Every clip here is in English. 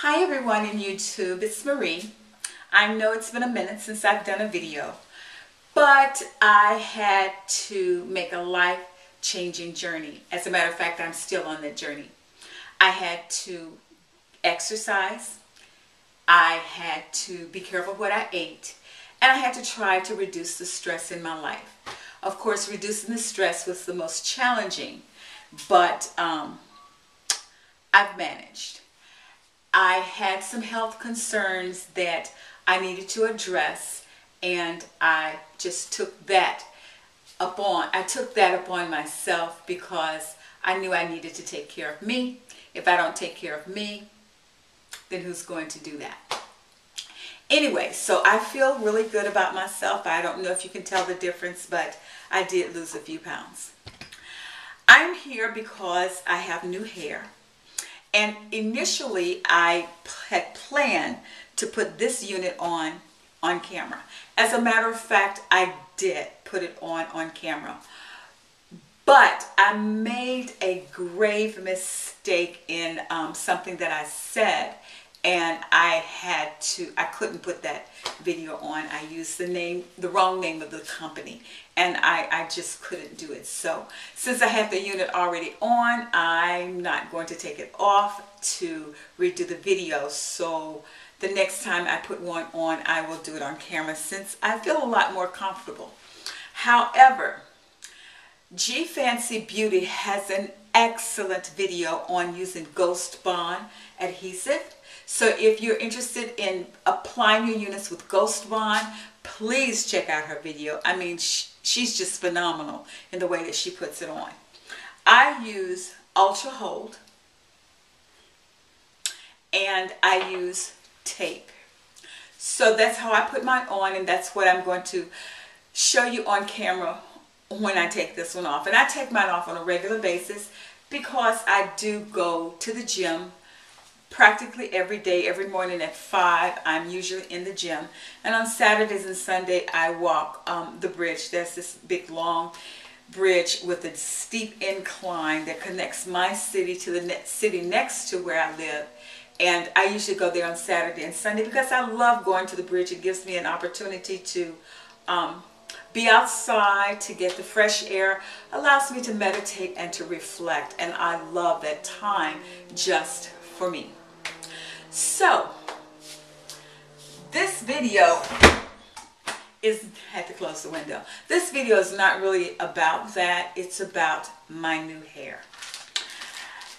Hi everyone in YouTube, it's Marie. I know it's been a minute since I've done a video, but I had to make a life-changing journey. As a matter of fact, I'm still on that journey. I had to exercise, I had to be careful what I ate, and I had to try to reduce the stress in my life. Of course, reducing the stress was the most challenging, but I've managed. I had some health concerns that I needed to address, and I just took that upon myself because I knew I needed to take care of me. If I don't take care of me, then who's going to do that? Anyway, so I feel really good about myself. I don't know if you can tell the difference, but I did lose a few pounds. I'm here because I have new hair. And initially, I had planned to put this unit on camera. As a matter of fact, I did put it on camera. But I made a grave mistake in something that I said, and I couldn't put that video on. I used the wrong name of the company, and I just couldn't do it. So since I have the unit already on, I'm not going to take it off to redo the video. So the next time I put one on, I will do it on camera since I feel a lot more comfortable. However, G Fancy Beauty has an excellent video on using Ghost Bond adhesive. So if you're interested in applying your units with Ghost Bond, please check out her video. I mean, she's just phenomenal in the way that she puts it on. I use Ultra Hold, and I use tape. So that's how I put mine on, and that's what I'm going to show you on camera when I take this one off. And I take mine off on a regular basis because I do go to the gym practically every day. Every morning at 5, I'm usually in the gym. And on Saturdays and Sunday, I walk the bridge. There's this big, long bridge with a steep incline that connects my city to the city next to where I live. And I usually go there on Saturday and Sunday because I love going to the bridge. It gives me an opportunity to be outside, to get the fresh air, allows me to meditate and to reflect. And I love that time just for me. So, this video is, had to close the window. This video is not really about that. It's about my new hair.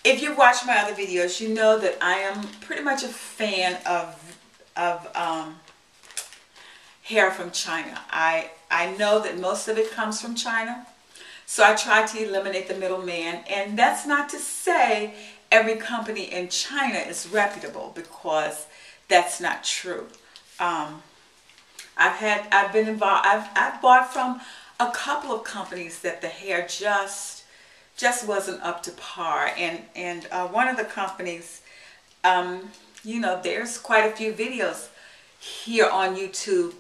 If you've watched my other videos, you know that I am pretty much a fan of hair from China. I know that most of it comes from China, so I try to eliminate the middleman. And that's not to say every company in China is reputable, because that's not true. I've bought from a couple of companies that the hair just wasn't up to par, and one of the companies, you know, there's quite a few videos here on YouTube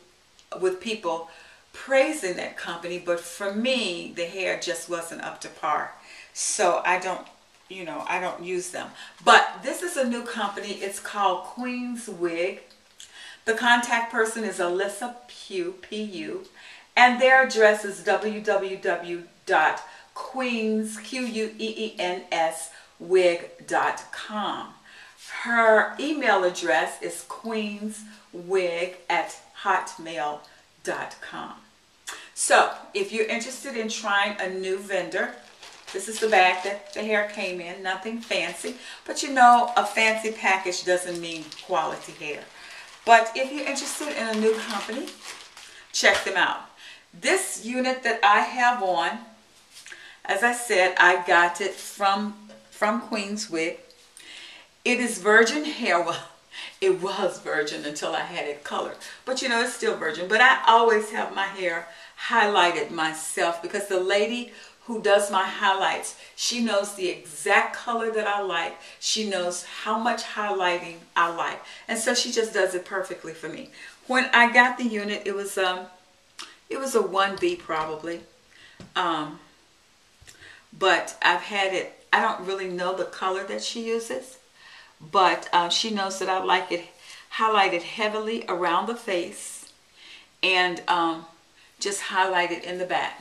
with people praising that company, but for me, the hair just wasn't up to par. So I don't use them. But this is a new company. It's called QueensWig. The contact person is Alyssa P.U. And their address is www.queenswig.com. Her email address is queenswig@hotmail.com. So if you're interested in trying a new vendor, this is the bag that the hair came in. Nothing fancy, but you know, a fancy package doesn't mean quality hair. But if you're interested in a new company, check them out. This unit that I have on, as I said, I got it from QueensWig. It is virgin hair. Well, it was virgin until I had it colored, but you know, it's still virgin. But I always have my hair highlighted myself, because the lady who does my highlights, she knows the exact color that I like. She knows how much highlighting I like, and so she just does it perfectly for me. When I got the unit, it was a 1B probably, but I've had it. I don't really know the color that she uses, but she knows that I like it highlighted heavily around the face and just highlighted in the back.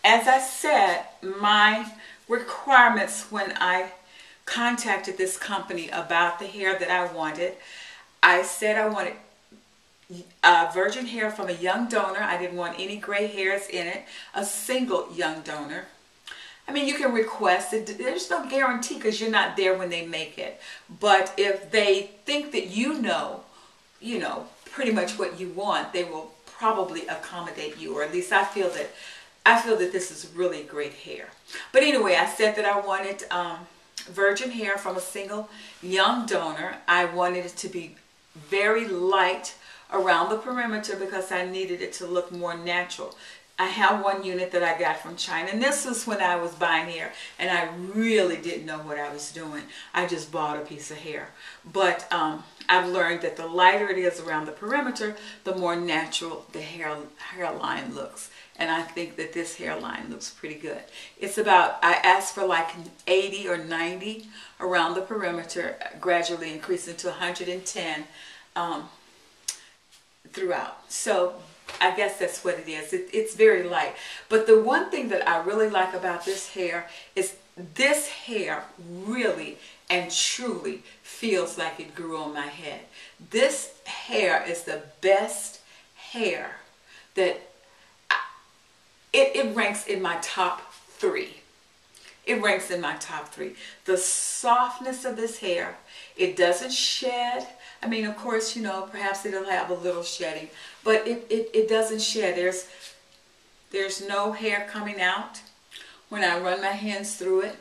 As I said, my requirements when I contacted this company about the hair that I wanted, I said I wanted virgin hair from a young donor. I didn't want any gray hairs in it. A single young donor. I mean, you can request it. There's no guarantee because you're not there when they make it. But if they think that you know pretty much what you want, they will probably accommodate you. Or at least I feel that this is really great hair. But anyway, I said that I wanted virgin hair from a single young donor. I wanted it to be very light around the perimeter because I needed it to look more natural. I have one unit that I got from China, and this was when I was buying hair and I really didn't know what I was doing. I just bought a piece of hair. But I've learned that the lighter it is around the perimeter, the more natural the hairline looks. And I think that this hairline looks pretty good. It's about, I asked for like an 80 or 90 around the perimeter, gradually increasing to 110 throughout. So I guess that's what it is. It's very light. But the one thing that I really like about this hair is this hair really and truly feels like it grew on my head. This hair is the best hair that it ranks in my top 3. It ranks in my top 3. The softness of this hair, it doesn't shed. I mean, of course, perhaps it'll have a little shedding, but it doesn't shed. There's no hair coming out when I run my hands through it.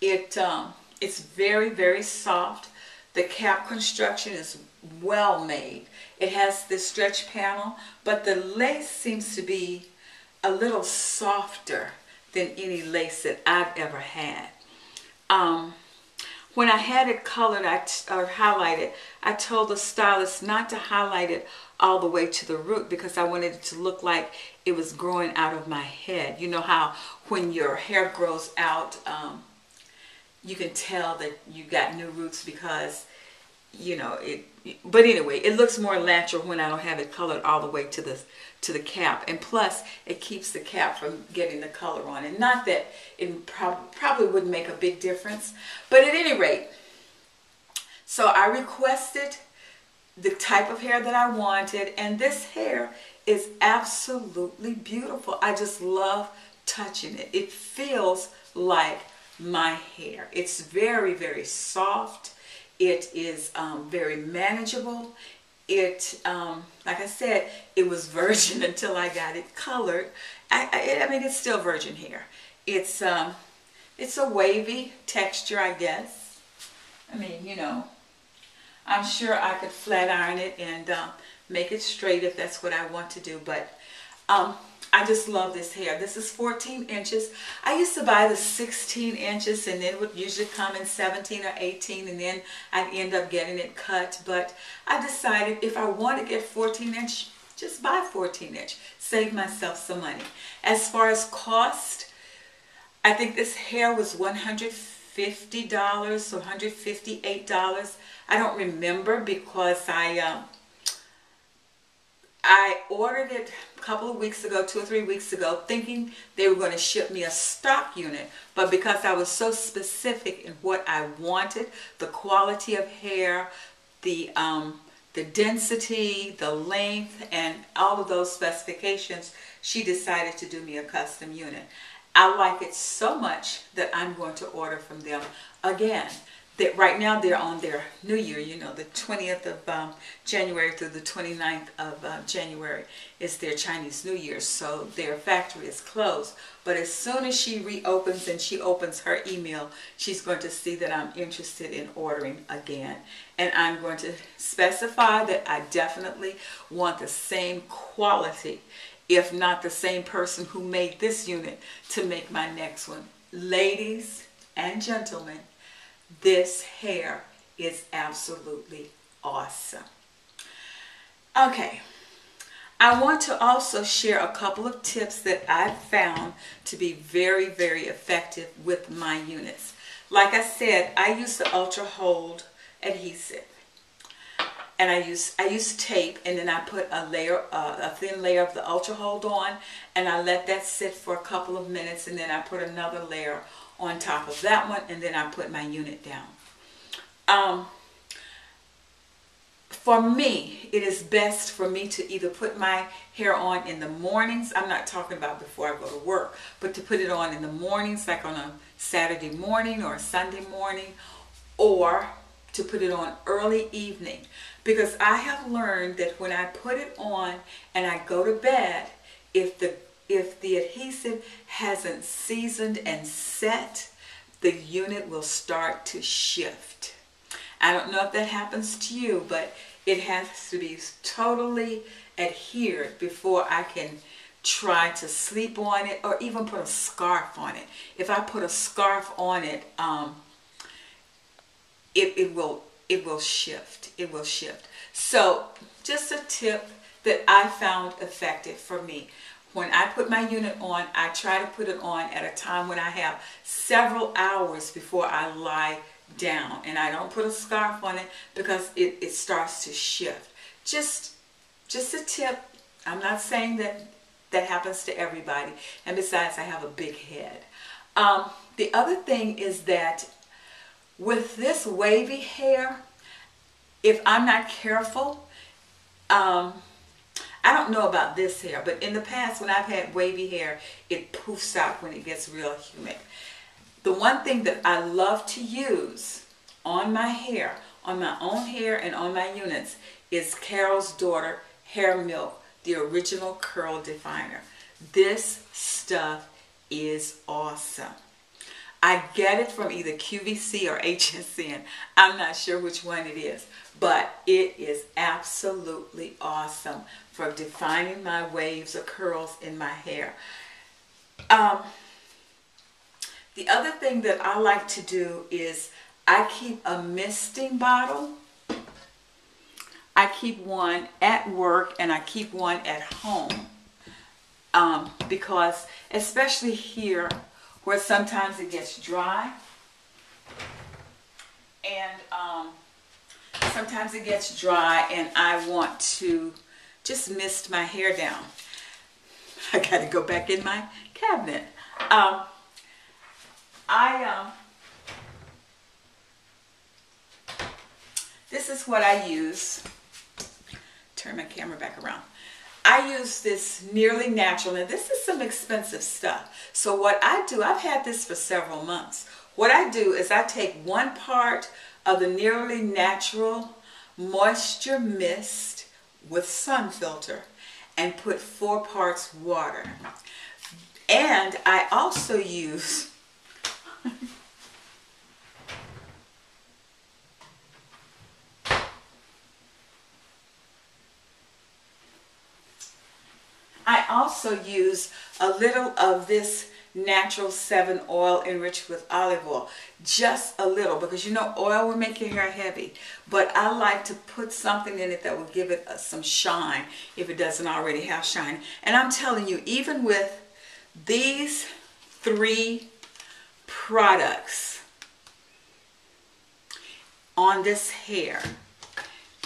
It's very, very soft. The cap construction is well made. It has this stretch panel, but the lace seems to be a little softer than any lace that I've ever had. When I had it colored or highlighted, I told the stylist not to highlight it all the way to the root because I wanted it to look like it was growing out of my head. You know how when your hair grows out, you can tell that you got new roots because, but anyway, it looks more natural when I don't have it colored all the way to the cap. And plus, it keeps the cap from getting the color on. And not that it probably wouldn't make a big difference. But at any rate, so I requested the type of hair that I wanted. And this hair is absolutely beautiful. I just love touching it. It feels like my hair. It's very, very soft. It is very manageable. Like I said, it was virgin until I got it colored. I mean, it's still virgin hair. It's a wavy texture, I guess. I mean, I'm sure I could flat iron it and make it straight if that's what I want to do. But I just love this hair. This is 14 inches. I used to buy the 16 inches and then it would usually come in 17 or 18 and then I'd end up getting it cut. But I decided if I want to get 14 inch, just buy 14 inch. Save myself some money. As far as cost, I think this hair was $150 or $158. I don't remember because I ordered it a couple of weeks ago, 2 or 3 weeks ago, thinking they were going to ship me a stock unit. But because I was so specific in what I wanted, the quality of hair, the density, the length, and all of those specifications, she decided to do me a custom unit. I like it so much that I'm going to order from them again. Right now they're on their New Year, the 20th of January through the 29th of January is their Chinese New Year, so their factory is closed. But as soon as she reopens and she opens her email, she's going to see that I'm interested in ordering again. And I'm going to specify that I definitely want the same quality, if not the same person who made this unit, to make my next one. Ladies and gentlemen, this hair is absolutely awesome. Okay, I want to also share a couple of tips that I've found to be very, very effective with my units. Like I said, I use the Ultra Hold adhesive, and I use tape, and then I put a thin layer of the Ultra Hold on, and I let that sit for a couple of minutes, and then I put another layer on top of that one, and then I put my unit down. For me, it is best for me to either put my hair on in the mornings. I'm not talking about before I go to work, but to put it on in the mornings, like on a Saturday morning or a Sunday morning, or to put it on early evening. Because I have learned that when I put it on and I go to bed, if the adhesive hasn't seasoned and set, the unit will start to shift. I don't know if that happens to you, but it has to be totally adhered before I can try to sleep on it or even put a scarf on it. If I put a scarf on it, it will shift. It will shift. So just a tip that I found effective for me. When I put my unit on, I try to put it on at a time when I have several hours before I lie down, and I don't put a scarf on it because it starts to shift. Just a tip. I'm not saying that happens to everybody, and besides, I have a big head. The other thing is that with this wavy hair, if I'm not careful, I don't know about this hair, but in the past when I've had wavy hair, it poofs out when it gets real humid. The one thing that I love to use on my hair, on my own hair and on my units, is Carol's Daughter Hair Milk, the original curl definer. This stuff is awesome. I get it from either QVC or HSN. I'm not sure which one it is, but it is absolutely awesome for defining my waves or curls in my hair. The other thing that I like to do is I keep a misting bottle. I keep one at work and I keep one at home. Because especially here where sometimes it gets dry and sometimes it gets dry and I want to just mist my hair down. I got to go back in my cabinet. This is what I use. Turn my camera back around. I use this Nearly Natural, and this is some expensive stuff. So what I do, I've had this for several months. What I do is I take 1 part of the Nearly Natural Moisture Mist with sun filter and put 4 parts water. And I also use a little of this Natural 7 oil enriched with olive oil. Just a little, because you know oil will make your hair heavy. But I like to put something in it that will give it some shine if it doesn't already have shine. And I'm telling you, even with these 3 products on this hair,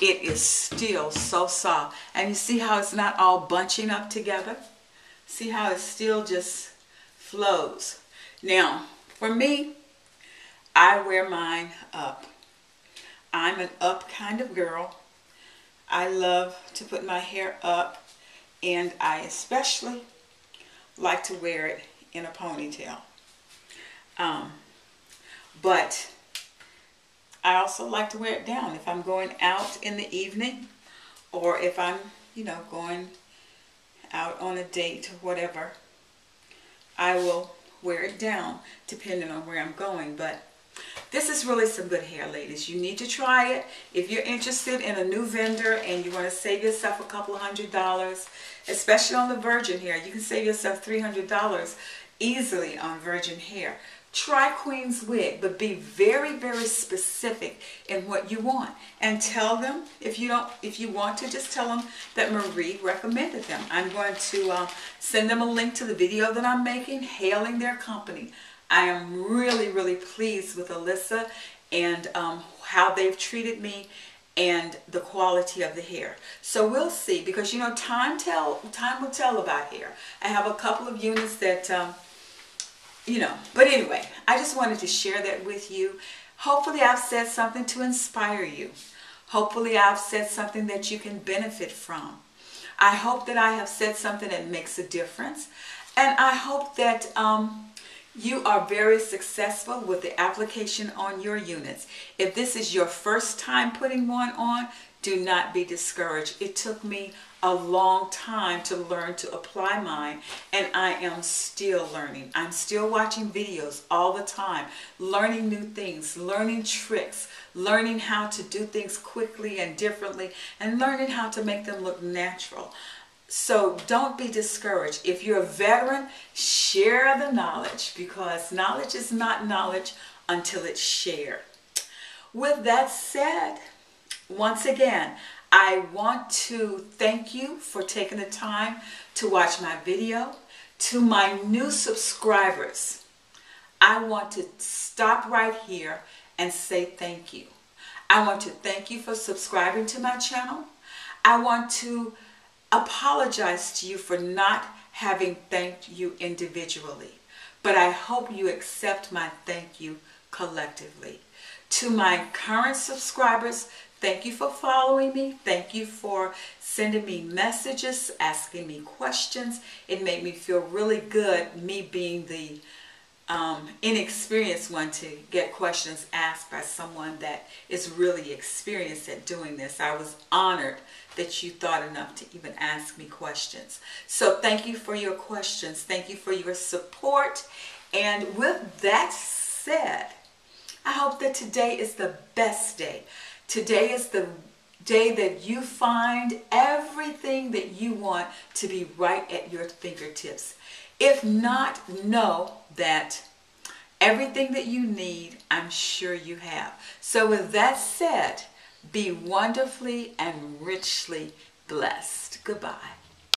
it is still so soft. And you see how it's not all bunching up together? See how it still just flows. Now, for me, I wear mine up. I'm an up kind of girl. I love to put my hair up, and I especially like to wear it in a ponytail. But I also like to wear it down if I'm going out in the evening, or if I'm, you know, going out on a date or whatever. I will wear it down depending on where I'm going. But this is really some good hair, ladies. You need to try it. If you're interested in a new vendor and you want to save yourself a couple of $100, especially on the virgin hair, you can save yourself $300 easily on virgin hair. try QueensWig, but be very, very specific in what you want. And tell them, if you want to, just tell them that Marie recommended them. I'm going to send them a link to the video that I'm making, hailing their company. I am really, really pleased with Alyssa and how they've treated me and the quality of the hair. So we'll see, because you know, time will tell about hair. I have a couple of units that you know, but anyway, I just wanted to share that with you. Hopefully I've said something to inspire you. Hopefully I've said something that you can benefit from. I hope that I have said something that makes a difference. And I hope that you are very successful with the application on your units. If this is your first time putting one on, do not be discouraged. It took me a long time to learn to apply mine, and I am still learning. I'm still watching videos all the time, learning new things, learning tricks, learning how to do things quickly and differently, and learning how to make them look natural. So don't be discouraged. If you're a veteran, share the knowledge, because knowledge is not knowledge until it's shared. With that said, once again, I want to thank you for taking the time to watch my video. To my new subscribers, I want to stop right here and say thank you. I want to thank you for subscribing to my channel. I want to apologize to you for not having thanked you individually, but I hope you accept my thank you collectively. To my current subscribers, thank you for following me. Thank you for sending me messages, asking me questions. It made me feel really good, me being the inexperienced one, to get questions asked by someone that is really experienced at doing this. I was honored that you thought enough to even ask me questions. So thank you for your questions. Thank you for your support. And with that said, I hope that today is the best day. Today is the day that you find everything that you want to be right at your fingertips. If not, know that everything that you need, I'm sure you have. So with that said, be wonderfully and richly blessed. Goodbye.